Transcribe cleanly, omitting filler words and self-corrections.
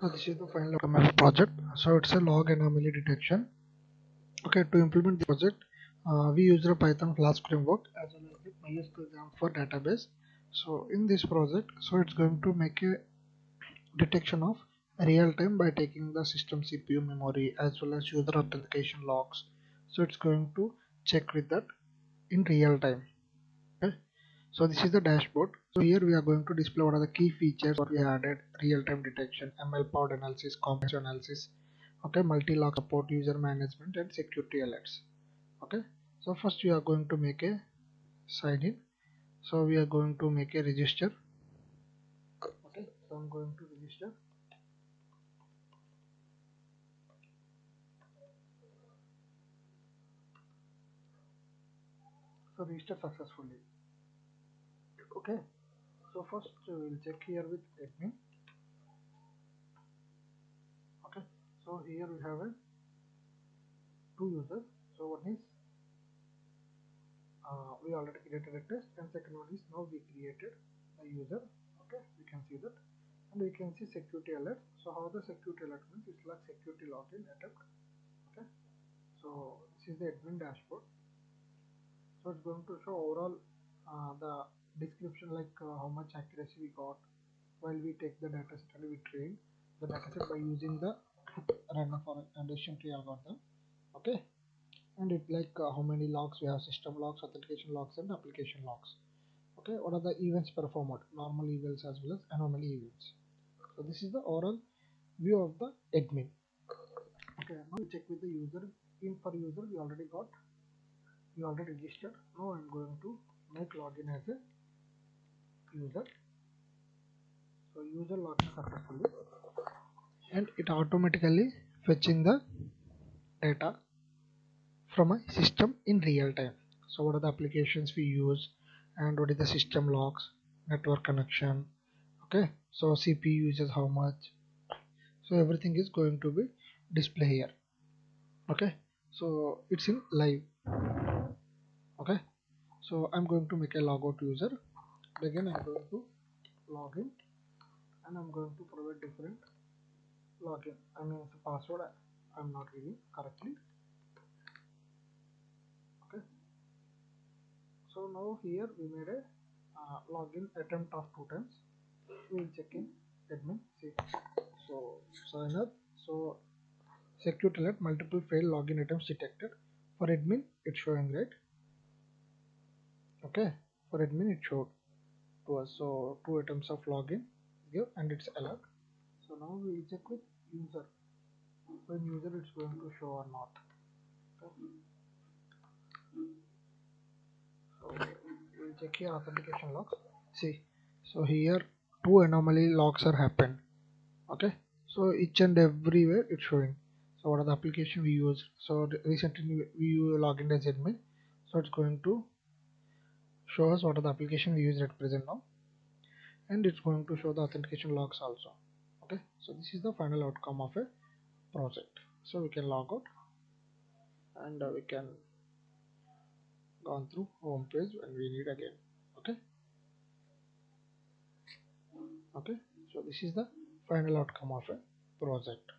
So this is the final outcome of the project. So it's a log anomaly detection. Okay, to implement the project, we use the Python Flask Framework as well as the MySQL for database. So in this project, so it's going to make a detection of real time by taking the system CPU memory as well as user authentication logs. So it's going to check with that in real time. Okay. So this is the dashboard. So here we are going to display what are the key features what we added: real-time detection, ML powered analysis, complex analysis, okay, multi-log support, user management, and security alerts. Okay. So first we are going to make a sign in. So we are going to make a register. Okay. So I'm going to register. So register successfully. Okay. So first we'll check here with admin. Okay. So here we have two users. So one is we already created a test, and second one is now we created a user. Okay, we can see that, and we can see security alert. So how the security alert means, it's like security login attempt. Okay, so this is the admin dashboard. So it's going to show overall the description, like how much accuracy we got while we take the dataset and we train the dataset by using the random forest and decision tree algorithm. Okay, and it like how many logs we have: system logs, authentication logs, and application logs. Okay, what are the events performed? Normal events as well as anomaly events. So this is the overall view of the admin. Okay, now we check with the user. In for user we already registered. Now I'm going to make login as a user. So user login successfully, and it automatically fetching the data from a system in real time. So what are the applications we use, and what is the system logs, network connection. Okay, so CPU uses how much. So everything is going to be display here. Okay, so it's in live. Okay, so I'm going to make a logout user. Again I'm going to log in, and I'm going to provide different login. I mean the password I'm not giving correctly. Okay, so now here we made a login attempt of 2 times. We'll check in admin. See, so sign up. So security alert, multiple failed login attempts detected. For admin it's showing, right? Okay, for admin it showed to us. So 2 attempts of login here, and it's alert. So now we will check with user. When user it's going to show or not. Okay. So we'll check here authentication logs. See, so here 2 anomaly logs are happened. Okay, so each and everywhere it's showing. So what are the application we use? So recently we log in as admin, so it's going to show us what are the application we use at present now, and it's going to show the authentication logs also. Okay, so this is the final outcome of a project. So we can log out, and we can go on through home page when we need again. Okay, okay, so this is the final outcome of a project.